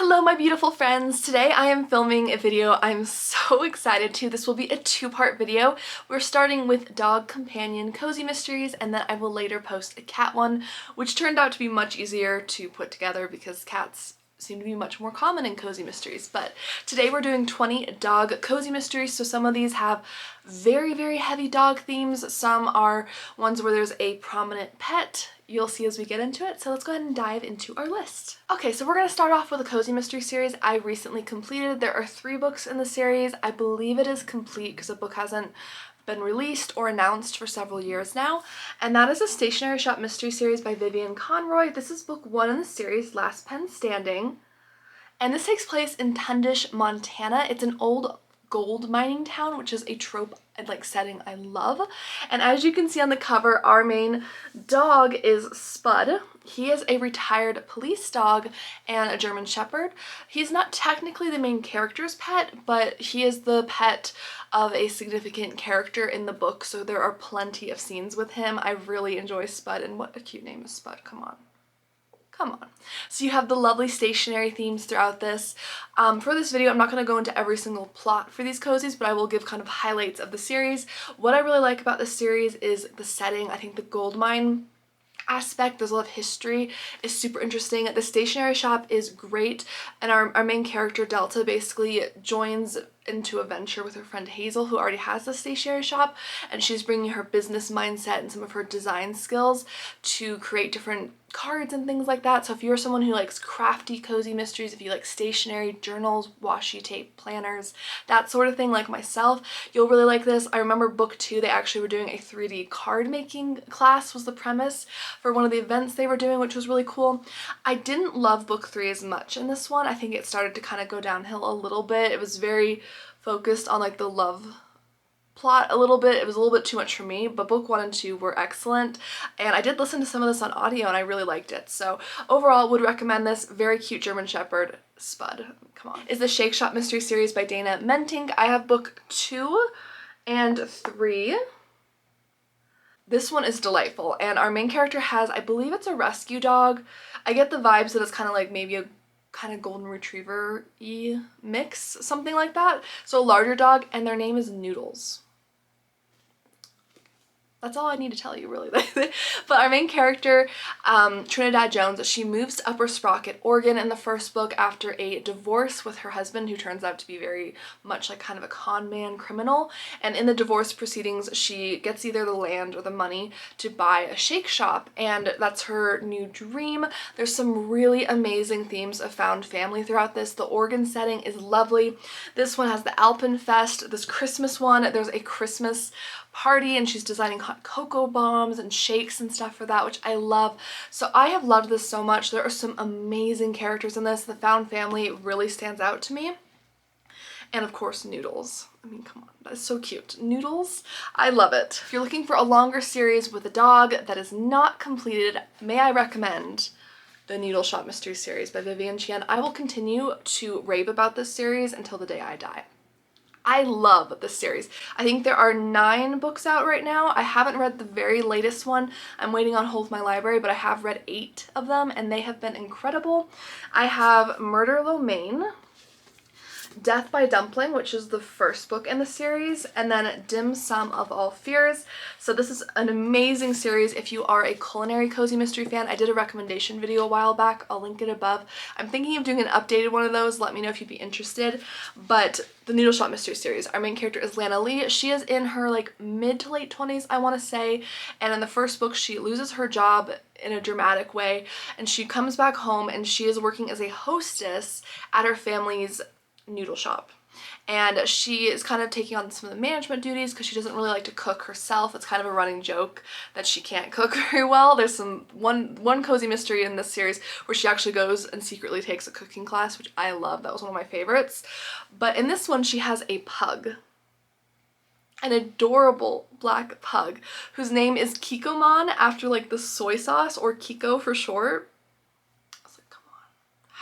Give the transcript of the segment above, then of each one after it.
Hello my beautiful friends! Today I am filming a video I'm so excited to. This will be a two-part video. We're starting with dog companion cozy mysteries and then I will later post a cat one, which turned out to be much easier to put together because cats seem to be much more common in cozy mysteries. But today we're doing 20 dog cozy mysteries, so some of these have very heavy dog themes. Some are ones where there's a prominent pet. You'll see as we get into it, so let's go ahead and dive into our list. Okay, so we're going to start off with a cozy mystery series I recently completed. There are 3 books in the series. I believe it is complete because the book hasn't been released or announced for several years now, and that is a Stationery Shop mystery series by Vivian Conroy. This is book 1 in the series, Last Pen Standing, and this takes place in Tundish, Montana. It's an old gold mining town, which is a trope and setting I love. And as you can see on the cover, our main dog is Spud. He is a retired police dog and a German Shepherd. He's not technically the main character's pet, but he is the pet of a significant character in the book, so there are plenty of scenes with him. I really enjoy Spud, and what a cute name is Spud, come on. Come on. So you have the lovely stationery themes throughout this. For this video, I'm not going to go into every single plot for these cozies, but I will give kind of highlights of the series. What I really like about this series is the setting. I think the gold mine aspect, there's a lot of history, is super interesting. The stationery shop is great, and our main character Delta basically joins into a venture with her friend Hazel, who already has the stationery shop, and she's bringing her business mindset and some of her design skills to create different cards and things like that. So if you're someone who likes crafty cozy mysteries, if you like stationery, journals, washi tape, planners, that sort of thing like myself, you'll really like this. I remember book 2, they actually were doing a 3D card making class was the premise for one of the events they were doing, which was really cool. I didn't love book 3 as much in this one. I think it started to kind of go downhill a little bit. It was very focused on the love plot a little bit. It was a little bit too much for me, but book 1 and 2 were excellent, and I did listen to some of this on audio and I really liked it. So overall, would recommend this. Very cute German Shepherd, Spud. Come on. Is the Shake Shop mystery series by Dana Mentink. I have book 2 and 3. This one is delightful, and our main character has, I believe it's a rescue dog. I get the vibes that it's kind of like maybe a kind of golden retriever-y mix, something like that. So a larger dog, and their name is Noodles. That's all I need to tell you, really. But our main character, Trinidad Jones, she moves to Upper Sprocket, Oregon in the first book after a divorce with her husband, who turns out to be very much like kind of a con man criminal. And in the divorce proceedings, she gets either the land or the money to buy a shake shop, and that's her new dream. There's some really amazing themes of found family throughout this. The Oregon setting is lovely. This one has the Alpenfest, this Christmas one. There's a Christmas party and she's designing hot cocoa bombs and shakes and stuff for that, which I love. So I have loved this so much. There are some amazing characters in this. The found family really stands out to me. And of course, Noodles. I mean, come on, that is so cute. Noodles, I love it. If you're looking for a longer series with a dog that is not completed, may I recommend the Noodle Shop Mystery Series by Vivian Chien. I will continue to rave about this series until the day I die. I love this series. I think there are 9 books out right now. I haven't read the very latest one. I'm waiting on hold my library, but I have read 8 of them and they have been incredible. I have Murder Lo Mein, Death by Dumpling, which is the first book in the series, and then Dim Sum of All Fears. So this is an amazing series if you are a culinary cozy mystery fan. I did a recommendation video a while back. I'll link it above. I'm thinking of doing an updated one of those. Let me know if you'd be interested. But the Noodle Shop Mystery Series, our main character is Lana Lee. She is in her mid to late 20s, I want to say, and in the first book she loses her job in a dramatic way, and she comes back home and she is working as a hostess at her family's noodle shop, and she is kind of taking on some of the management duties because she doesn't really like to cook herself. It's kind of a running joke that she can't cook very well. There's one cozy mystery in this series where she actually goes and secretly takes a cooking class, which I love. That was one of my favorites. But in this one she has a pug, an adorable black pug whose name is Kikomon, after the soy sauce, or Kiko for short.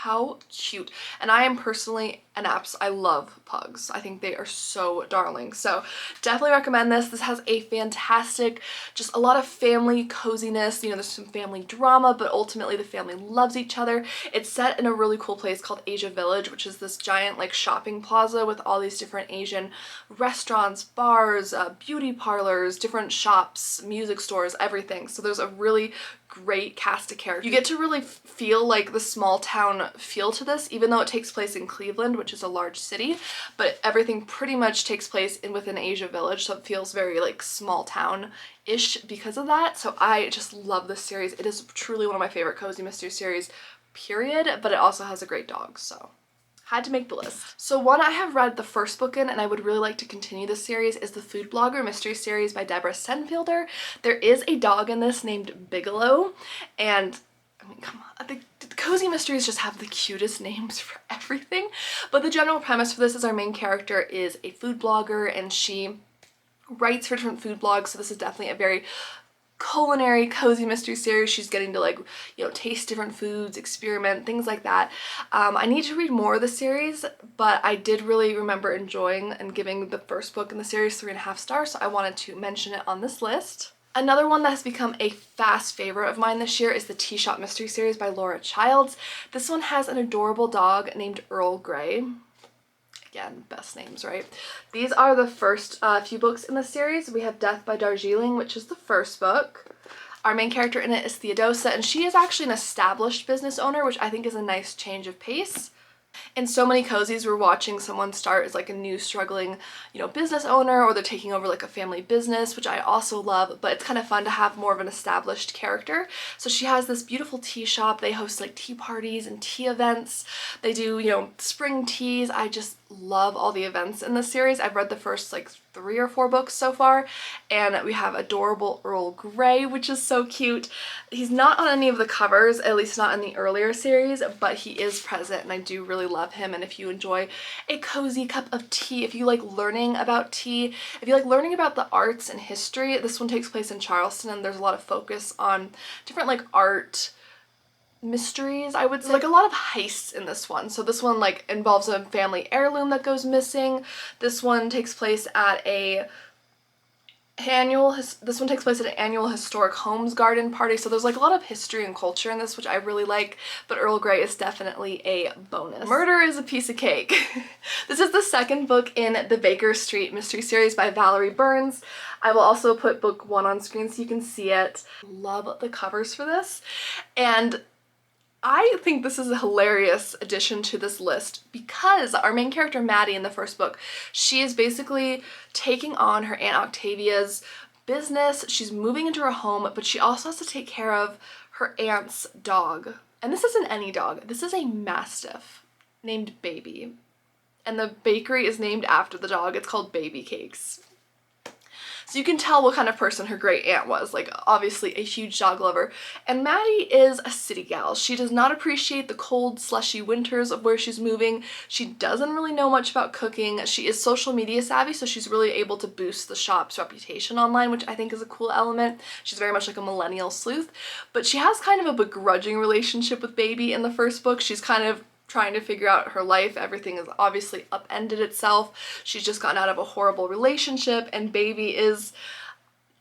How cute. And I am personally and I love pugs. I think they are so darling. So definitely recommend this. This has a fantastic, just a lot of family coziness. You know, there's some family drama, but ultimately the family loves each other. It's set in a really cool place called Asia Village, which is this giant like shopping plaza with all these different Asian restaurants, bars, beauty parlors, different shops, music stores, everything. So there's a really great cast of characters. You get to really feel like the small town feel to this, even though it takes place in Cleveland, which is a large city, but everything pretty much takes place within Asia Village, so it feels very like small town-ish because of that. So I just love this series. It is truly one of my favorite cozy mystery series, period, but it also has a great dog, so had to make the list. So one I have read the first book in and I would really like to continue this series is the Food Blogger Mystery Series by Deborah Senfielder. There is a dog in this named Bigelow, and I mean, come on, the cozy mysteries just have the cutest names for everything. But the general premise for this is our main character is a food blogger and she writes for different food blogs, so this is definitely a very culinary cozy mystery series. She's getting to like, you know, taste different foods, experiment, things like that. I need to read more of the series, but I did really remember enjoying and giving the first book in the series 3.5 stars, so I wanted to mention it on this list. Another one that has become a fast favorite of mine this year is the Tea Shop Mystery Series by Laura Childs. This one has an adorable dog named Earl Grey. Again, best names, right? These are the first few books in the series. We have Death by Darjeeling, which is the first book. Our main character in it is Theodosia, and she is actually an established business owner, which I think is a nice change of pace. In so many cozies, we're watching someone start as like a new struggling, you know, business owner, or they're taking over like a family business, which I also love, but it's kind of fun to have more of an established character. So she has this beautiful tea shop. They host like tea parties and tea events. They do, you know, spring teas. I just love all the events in this series. I've read the first like 3 or 4 books so far, and we have adorable Earl Grey, which is so cute. He's not on any of the covers, at least not in the earlier series, but he is present and I do really love him. And if you enjoy a cozy cup of tea, if you like learning about tea, if you like learning about the arts and history, this one takes place in Charleston and there's a lot of focus on different like art mysteries, I would say. Like a lot of heists in this one. So this one like involves a family heirloom that goes missing. This one takes place at an annual historic homes garden party. So there's like a lot of history and culture in this, which I really like, but Earl Grey is definitely a bonus. Murder is a piece of cake. This is the second book in the Baker Street Mystery Series by Valerie Burns. I will also put book 1 on screen so you can see it. Love the covers for this, and I think this is a hilarious addition to this list because our main character Maddie in the first book, she is basically taking on her Aunt Octavia's business. She's moving into her home, but she also has to take care of her aunt's dog. And this isn't any dog. This is a Mastiff named Baby. And the bakery is named after the dog. It's called Baby Cakes. So you can tell what kind of person her great aunt was, like obviously a huge dog lover. And Maddie is a city gal. She does not appreciate the cold, slushy winters of where she's moving. She doesn't really know much about cooking. She is social media savvy, so she's really able to boost the shop's reputation online, which I think is a cool element. She's very much like a millennial sleuth, but she has kind of a begrudging relationship with Baby in the first book. She's kind of trying to figure out her life. Everything has obviously upended itself. She's just gotten out of a horrible relationship, and Baby is,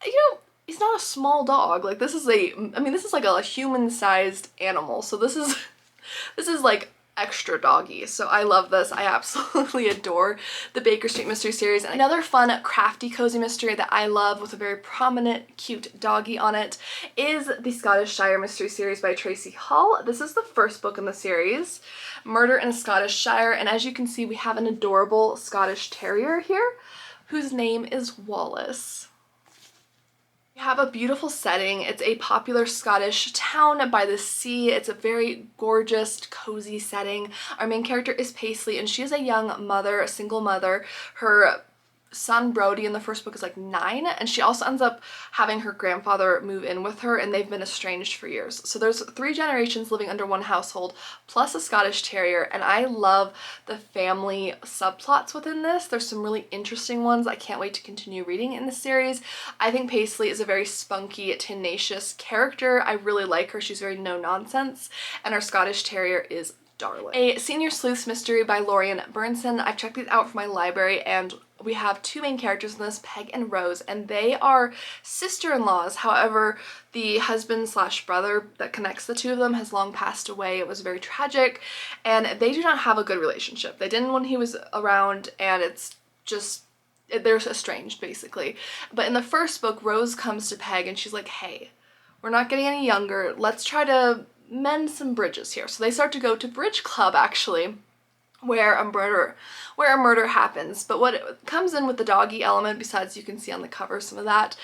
you know, he's not a small dog. Like this is this is like a human-sized animal. So this is like extra doggy. So I love this. I absolutely adore the Baker Street Mystery Series. And another fun, crafty, cozy mystery that I love with a very prominent, cute doggy on it is the Scottish Shire Mystery Series by Tracy Hull. This is the first book in the series, Murder in a Scottish Shire. And as you can see, we have an adorable Scottish Terrier here whose name is Wallace. We have a beautiful setting. It's a popular Scottish town by the sea. It's a very gorgeous, cozy setting. Our main character is Paisley, and she is a young mother, a single mother. Her son Brody in the first book is like 9, and she also ends up having her grandfather move in with her, and they've been estranged for years. So there's 3 generations living under one household plus a Scottish Terrier, and I love the family subplots within this. There's some really interesting ones. I can't wait to continue reading in the series. I think Paisley is a very spunky, tenacious character. I really like her. She's very no nonsense, and our Scottish Terrier is darling. A Senior Sleuths Mystery by Lorian Bernson. I've checked these out from my library, and we have two main characters in this, Peg and Rose, and they are sister-in-laws. However, the husband slash brother that connects the two of them has long passed away. It was very tragic, and they do not have a good relationship. They didn't when he was around, and it's just, they're estranged basically. But in the first book, Rose comes to Peg and she's like, hey, we're not getting any younger. Let's try to mend some bridges here. So they start to go to bridge club, actually, where a murder happens. But what comes in with the doggy element, besides you can see on the cover some of that,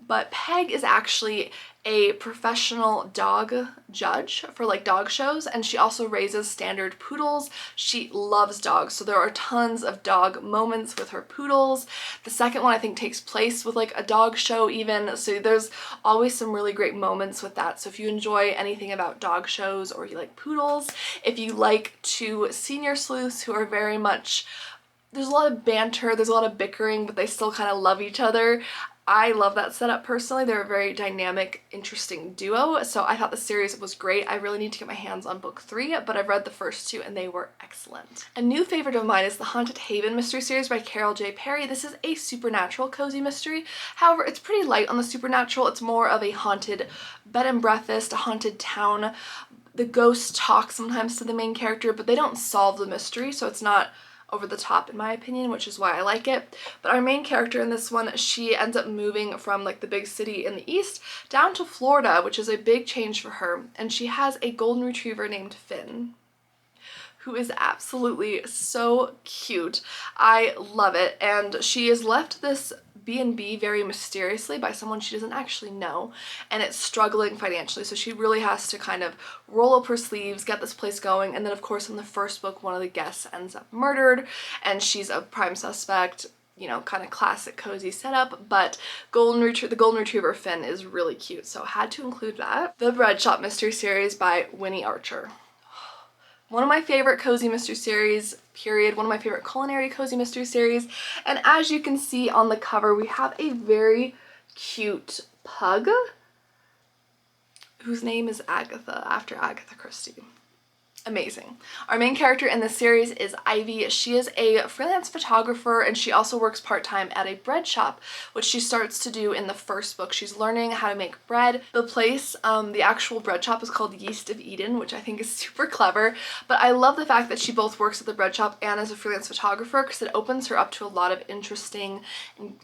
but Peg is actually a professional dog judge for like dog shows, and she also raises standard poodles. She loves dogs, so there are tons of dog moments with her poodles. The second one I think takes place with like a dog show even, so there's always some really great moments with that. So if you enjoy anything about dog shows, or you like poodles, if you like two senior sleuths who are very much, there's a lot of banter, there's a lot of bickering, but they still kind of love each other. I love that setup personally. They're a very dynamic, interesting duo, so I thought the series was great. I really need to get my hands on book 3, but I've read the first 2 and they were excellent. A new favorite of mine is the Haunted Haven mystery series by Carol J. Perry. This is a supernatural cozy mystery. However, it's pretty light on the supernatural. It's more of a haunted bed and breakfast, a haunted town. The ghosts talk sometimes to the main character, but they don't solve the mystery, so it's not over the top in my opinion, which is why I like it. But our main character in this one, she ends up moving from like the big city in the east down to Florida, which is a big change for her, and she has a golden retriever named Finn, who is absolutely so cute. I love it, and she has left this B&B very mysteriously by someone she doesn't actually know, and it's struggling financially, so she really has to kind of roll up her sleeves, get this place going, and then of course in the first book one of the guests ends up murdered and she's a prime suspect. You know, kind of classic cozy setup, but the golden retriever Finn is really cute, so I had to include that. The Bread Shop mystery series by Winnie Archer. One of my favorite cozy mystery series, period. One of my favorite culinary cozy mystery series. And as you can see on the cover, we have a very cute pug whose name is Agatha, after Agatha Christie. Amazing. Our main character in this series is Ivy. She is a freelance photographer, and she also works part-time at a bread shop, which she starts to do in the first book. She's learning how to make bread. The place, the actual bread shop is called Yeast of Eden, which I think is super clever, but I love the fact that she both works at the bread shop and as a freelance photographer, because it opens her up to a lot of interesting,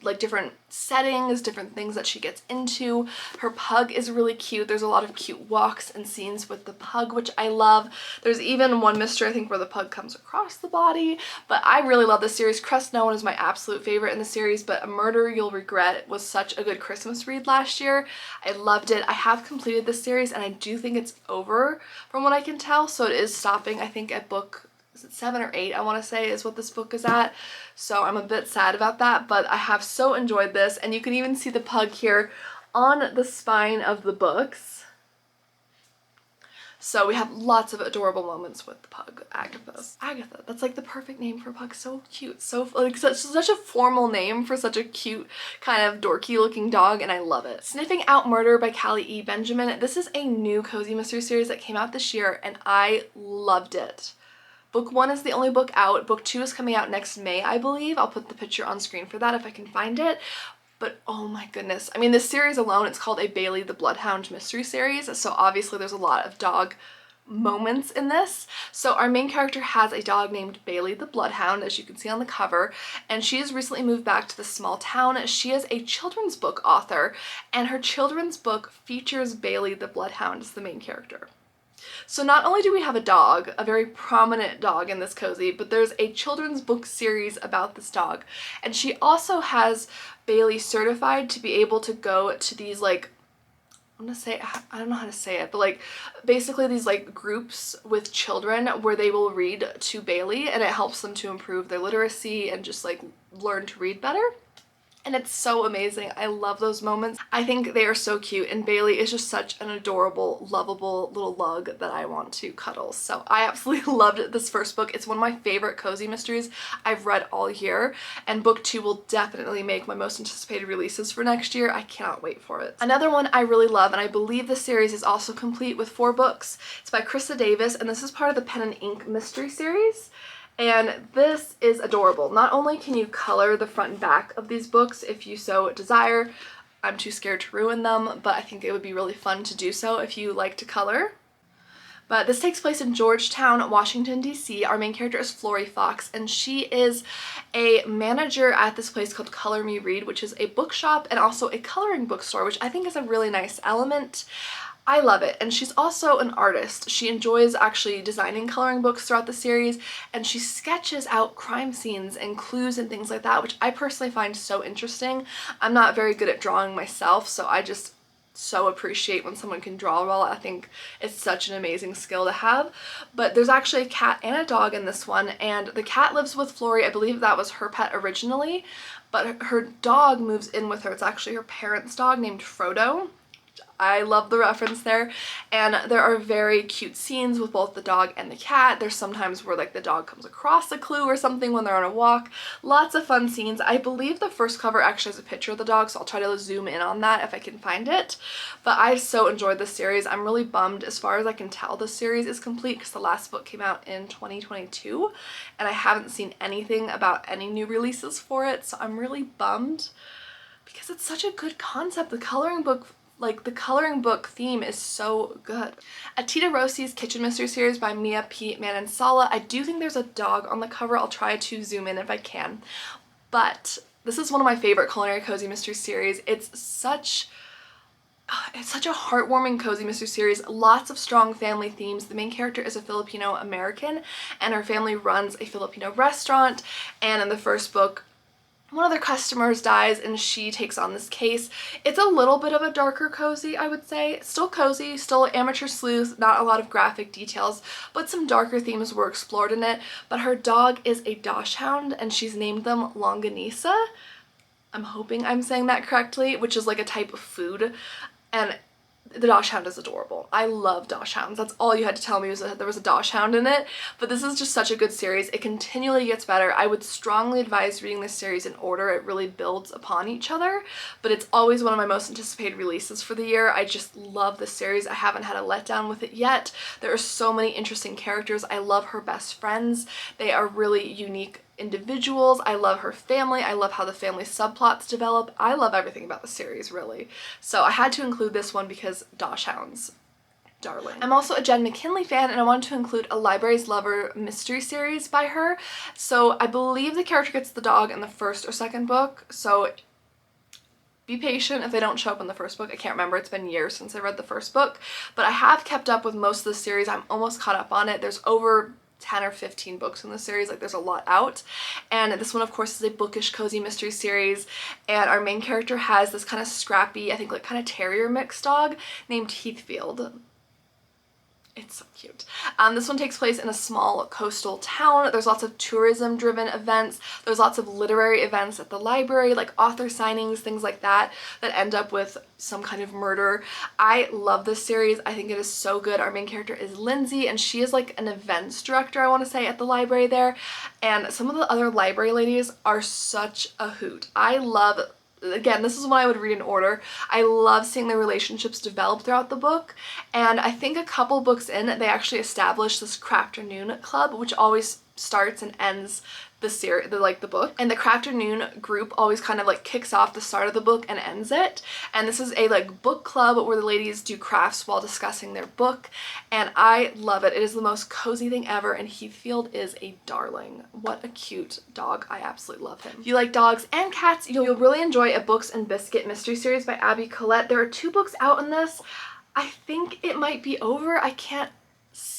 like different settings, different things that she gets into. Her pug is really cute. There's a lot of cute walks and scenes with the pug, which I love. There's even one mystery, I think, where the pug comes across the body, but I really love this series. Crest Known is my absolute favorite in the series, but A Murder You'll Regret was such a good Christmas read last year. I loved it. I have completed this series, and I do think it's over from what I can tell, so it is stopping, I think, at book, is it 7 or 8, I want to say, is what this book is at. So I'm a bit sad about that, but I have so enjoyed this, and you can even see the pug here on the spine of the books. So we have lots of adorable moments with the pug, Agatha. Agatha, that's like the perfect name for a pug. So cute, so like such a formal name for such a cute, kind of dorky looking dog, and I love it. Sniffing Out Murder by Callie E. Benjamin. This is a new cozy mystery series that came out this year, and I loved it. Book 1 is the only book out. Book 2 is coming out next May, I believe. I'll put the picture on screen for that if I can find it. But oh my goodness. I mean, this series alone, it's called a Bailey the Bloodhound mystery series, so obviously there's a lot of dog moments in this. So our main character has a dog named Bailey the Bloodhound, as you can see on the cover, and she has recently moved back to the small town. She is a children's book author, and her children's book features Bailey the Bloodhound as the main character. So not only do we have a dog, a very prominent dog in this cozy, but there's a children's book series about this dog. And she also has Bailey certified to be able to go to these, like, I'm gonna say, I don't know how to say it, but like basically these like groups with children where they will read to Bailey, and it helps them to improve their literacy and just like learn to read better. and it's so amazing. I love those moments. I think they are so cute, and Bailey is just such an adorable, lovable little lug that I want to cuddle. So I absolutely loved this first book. It's one of my favorite cozy mysteries I've read all year, and book 2 will definitely make my most anticipated releases for next year. I cannot wait for it. Another one I really love, and I believe the series is also complete with 4 books. It's by Krista Davis, and this is part of the Pen and Ink mystery series. And this is adorable. Not only can you color the front and back of these books if you so desire, I'm too scared to ruin them, but I think it would be really fun to do so if you like to color. But this takes place in Georgetown, Washington, D.C. Our main character is Florrie Fox, and she is a manager at this place called Color Me Read, which is a bookshop and also a coloring bookstore, which I think is a really nice element. I love it, and she's also an artist. She enjoys actually designing coloring books throughout the series, and she sketches out crime scenes and clues and things like that, which I personally find so interesting. I'm not very good at drawing myself, so I just so appreciate when someone can draw well. I think it's such an amazing skill to have. But there's actually a cat and a dog in this one, and the cat lives with Florrie. I believe that was her pet originally, but her dog moves in with her. It's actually her parents' dog named Frodo. I love the reference there, and there are very cute scenes with both the dog and the cat. There's sometimes where like the dog comes across a clue or something when they're on a walk. Lots of fun scenes. I believe the first cover actually has a picture of the dog, so I'll try to zoom in on that if I can find it. But I so enjoyed this series. I'm really bummed, as far as I can tell, the series is complete because the last book came out in 2022 and I haven't seen anything about any new releases for it, so I'm really bummed because it's such a good concept. The coloring book theme is so good. Atita Rossi's Kitchen Mystery Series by Mia P. Manansala. I do think there's a dog on the cover. I'll try to zoom in if I can. But this is one of my favorite culinary cozy mystery series. It's such a heartwarming cozy mystery series. Lots of strong family themes. The main character is a Filipino American, and her family runs a Filipino restaurant, and in the first book, one of their customers dies and she takes on this case. It's a little bit of a darker cozy, I would say. Still cozy, still amateur sleuth, not a lot of graphic details, but some darker themes were explored in it. But her dog is a dachshund, and she's named them Longanisa. I'm hoping I'm saying that correctly, which is like a type of food. And the dachshund is adorable. I love dachshunds. That's all you had to tell me, was that there was a dachshund in it. But this is just such a good series. It continually gets better. I would strongly advise reading this series in order. It really builds upon each other, but it's always one of my most anticipated releases for the year. I just love this series. I haven't had a letdown with it yet. There are so many interesting characters. I love her best friends. They are really unique individuals. I love her family. I love how the family subplots develop. I love everything about the series, really. So I had to include this one because dachshunds, darling. I'm also a Jen McKinley fan, and I wanted to include A Library's Lover mystery series by her. So I believe the character gets the dog in the first or second book, so be patient if they don't show up in the first book. I can't remember. It's been years since I read the first book, but I have kept up with most of the series. I'm almost caught up on it. There's over 10 or 15 books in the series. Like, there's a lot out, and this one of course is a bookish cozy mystery series, and our main character has this kind of scrappy, I think like kind of terrier mix dog named Heathfield. It's so cute. This one takes place in a small coastal town. There's lots of tourism-driven events. There's lots of literary events at the library, like author signings, things like that, that end up with some kind of murder. I love this series. I think it is so good. Our main character is Lindsay, and she is like an events director, I want to say, at the library there. And some of the other library ladies are such a hoot. I love, again, this is what I would read in order. I love seeing the relationships develop throughout the book, and I think a couple books in, they actually establish this Crafternoon Club, which always starts and ends the book, and the Crafternoon group always kind of like kicks off the start of the book and ends it. And this is a like book club where the ladies do crafts while discussing their book, and I love it. It is the most cozy thing ever, and Heathfield is a darling. What a cute dog. I absolutely love him. If you like dogs and cats, you'll really enjoy A Books and Biscuit mystery series by Abby Collette. There are 2 books out in this. I think it might be over. I can't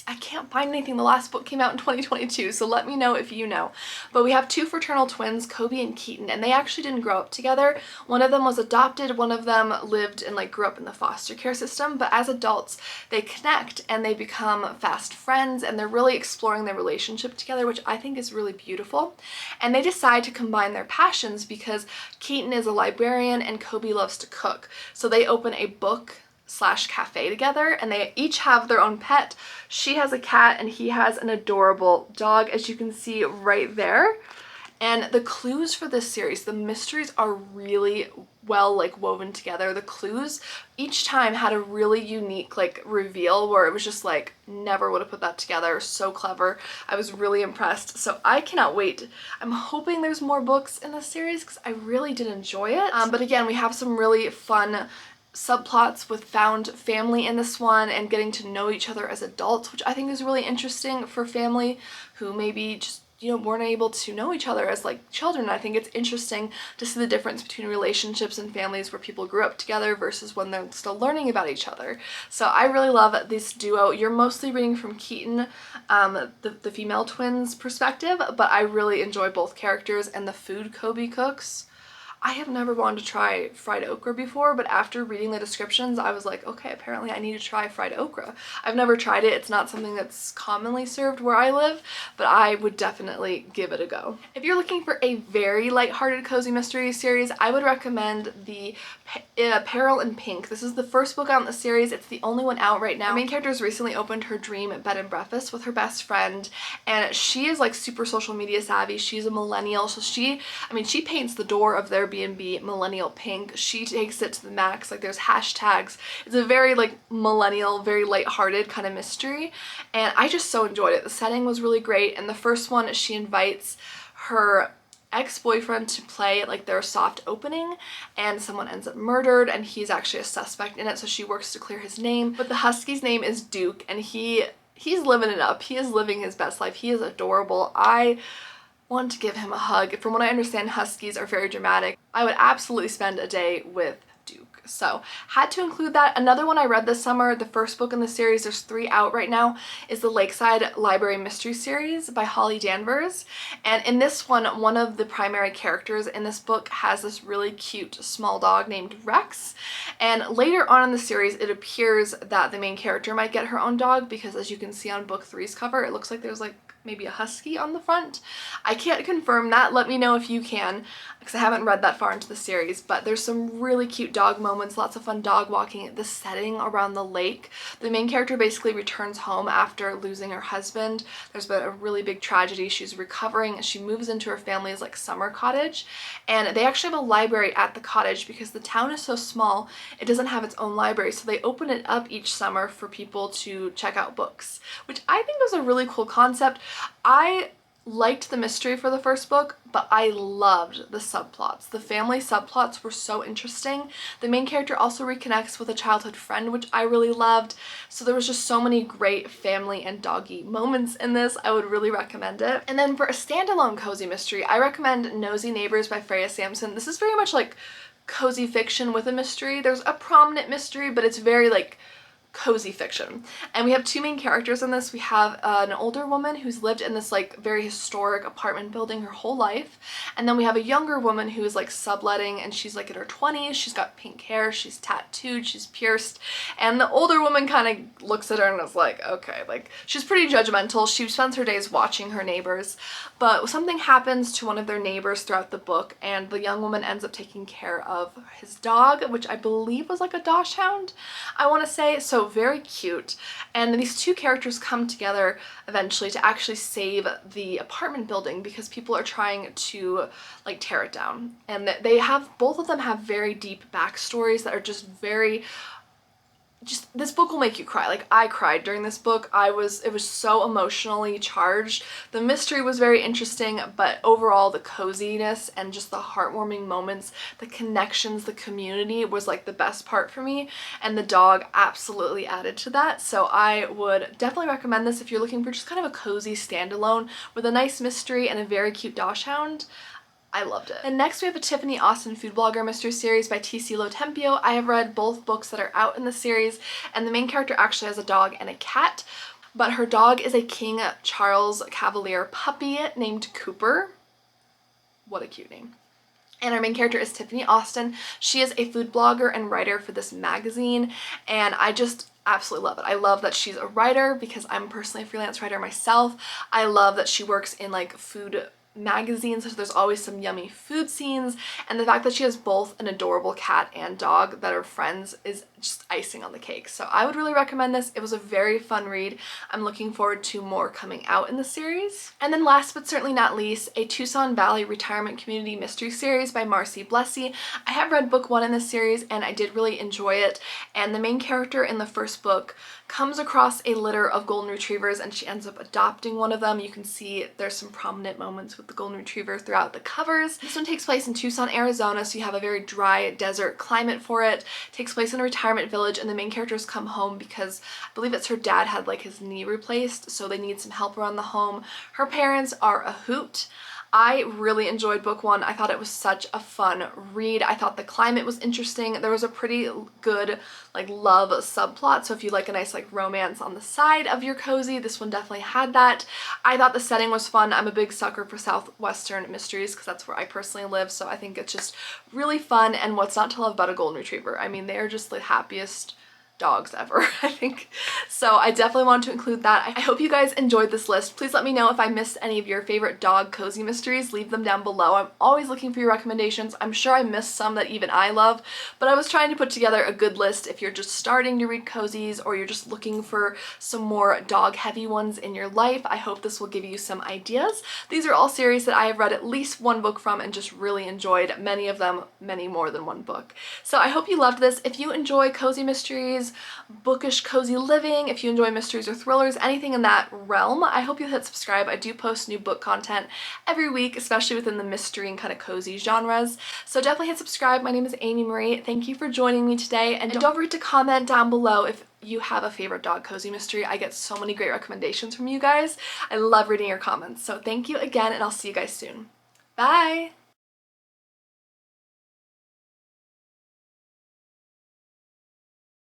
I can't find anything. The last book came out in 2022, so let me know if you know. But we have two fraternal twins, Kobe and Keaton, and they actually didn't grow up together. One of them was adopted, one of them lived and grew up in the foster care system, but as adults, they connect and they become fast friends, and they're really exploring their relationship together, which I think is really beautiful. And they decide to combine their passions because Keaton is a librarian and Kobe loves to cook. So they open a book/cafe together, and they each have their own pet. She has a cat and he has an adorable dog, as you can see right there. And the clues for this series, the mysteries are really well woven together. The clues each time had a really unique reveal where it was just never would have put that together. So clever. I was really impressed. So I cannot wait. I'm hoping there's more books in this series because I really did enjoy it. But again, we have some really fun subplots with found family in this one and getting to know each other as adults, which I think is really interesting for family who maybe just weren't able to know each other as children. I think it's interesting to see the difference between relationships and families where people grew up together versus when they're still learning about each other. So I really love this duo. You're mostly reading from Keaton, the female twins perspective, but I really enjoy both characters and the food Kobe cooks. I have never wanted to try fried okra before, but after reading the descriptions, I was like, okay, apparently I need to try fried okra. I've never tried it. It's not something that's commonly served where I live, but I would definitely give it a go. If you're looking for a very lighthearted cozy mystery series, I would recommend the Peril in Pink. This is the first book out in the series. It's the only one out right now. The main character has recently opened her dream bed and breakfast with her best friend, and she is super social media savvy. She's a millennial, so she paints the door of their Airbnb millennial pink. She takes it to the max. There's hashtags. It's a very millennial, very lighthearted kind of mystery, and I just so enjoyed it. The setting was really great, and the first one, she invites her ex-boyfriend to play their soft opening, and someone ends up murdered, and he's actually a suspect in it, so she works to clear his name. But the husky's name is Duke, and he's living it up. He is living his best life. He is adorable. I want to give him a hug. From what I understand, huskies are very dramatic. I would absolutely spend a day with Duke. So had to include that. Another one I read this summer, the first book in the series, there's 3 out right now, is the Lakeside Library Mystery Series by Holly Danvers. And in this one of the primary characters in this book has this really cute small dog named Rex. And later on in the series, it appears that the main character might get her own dog because, as you can see on book 3's cover, it looks like there's maybe a husky on the front. I can't confirm that. Let me know if you can, because I haven't read that far into the series, but there's some really cute dog moments, lots of fun dog walking. The setting around the lake. The main character basically returns home after losing her husband. There's been a really big tragedy. She's recovering. She moves into her family's summer cottage, and they actually have a library at the cottage because the town is so small, it doesn't have its own library, so they open it up each summer for people to check out books, which I think was a really cool concept. I liked the mystery for the first book, but I loved the subplots. The family subplots were so interesting. The main character also reconnects with a childhood friend, which I really loved. So there was just so many great family and doggy moments in this. I would really recommend it. And then for a standalone cozy mystery, I recommend Nosy Neighbors by Freya Sampson. This is very much cozy fiction with a mystery. There's a prominent mystery, but it's very cozy fiction. And we have 2 main characters in this. We have an older woman who's lived in this very historic apartment building her whole life, and then we have a younger woman who is subletting, and she's in her 20s. She's got pink hair, she's tattooed, she's pierced, and the older woman kind of looks at her and is okay, she's pretty judgmental. She spends her days watching her neighbors, but something happens to one of their neighbors throughout the book, and the young woman ends up taking care of his dog, which I believe was a dachshund, I want to say. So very cute, and these 2 characters come together eventually to actually save the apartment building because people are trying to tear it down, and both of them have very deep backstories that are this book will make you cry. I cried during this book. It was so emotionally charged. The mystery was very interesting, but overall the coziness and just the heartwarming moments, the connections, the community was the best part for me, and the dog absolutely added to that. So I would definitely recommend this if you're looking for just kind of a cozy standalone with a nice mystery and a very cute dachshund. I loved it. And next we have a Tiffany Austin food blogger mystery series by T.C. Lotempio. I have read both books that are out in the series, and the main character actually has a dog and a cat. but her dog is a King Charles Cavalier puppy named Cooper. What a cute name. And our main character is Tiffany Austin. She is a food blogger and writer for this magazine, and I just absolutely love it. I love that she's a writer because I'm personally a freelance writer myself. I love that she works in like food magazines, so there's always some yummy food scenes, and the fact that she has both an adorable cat and dog that are friends is just icing on the cake. So I would really recommend this. It was a very fun read. I'm looking forward to more coming out in the series. And then last but certainly not least, a Tucson Valley Retirement Community Mystery Series by Marcy Blessey. I have read book 1 in this series and I did really enjoy it, and the main character in the first book comes across a litter of golden retrievers and she ends up adopting one of them. You can see there's some prominent moments with the golden retriever throughout the covers. This one takes place in Tucson, Arizona, so you have a very dry desert climate for it. It takes place in a retirement village, and the main characters come home because I believe it's her dad had like his knee replaced, so they need some help around the home. Her parents are a hoot. I really enjoyed book 1. I thought it was such a fun read. I thought the climate was interesting. There was a pretty good like love subplot, so if you like a nice like romance on the side of your cozy, this one definitely had that. I thought the setting was fun. I'm a big sucker for Southwestern mysteries because that's where I personally live, so I think it's just really fun. And what's not to love about a golden retriever? I mean, they are just the happiest dogs ever, I think. So I definitely wanted to include that. I hope you guys enjoyed this list. Please let me know if I missed any of your favorite dog cozy mysteries. Leave them down below. I'm always looking for your recommendations. I'm sure I missed some that even I love, but I was trying to put together a good list if you're just starting to read cozies or you're just looking for some more dog heavy ones in your life. I hope this will give you some ideas. These are all series that I have read at least one book from and just really enjoyed, many of them, many more than one book. So I hope you loved this. If you enjoy cozy mysteries, bookish cozy living, if you enjoy mysteries or thrillers, anything in that realm, I hope you'll hit subscribe. I do post new book content every week, especially within the mystery and kind of cozy genres. So definitely hit subscribe. My name is Amy Marie. Thank you for joining me today, and don't forget to comment down below if you have a favorite dog cozy mystery. I get so many great recommendations from you guys. I love reading your comments. So thank you again, and I'll see you guys soon. Bye!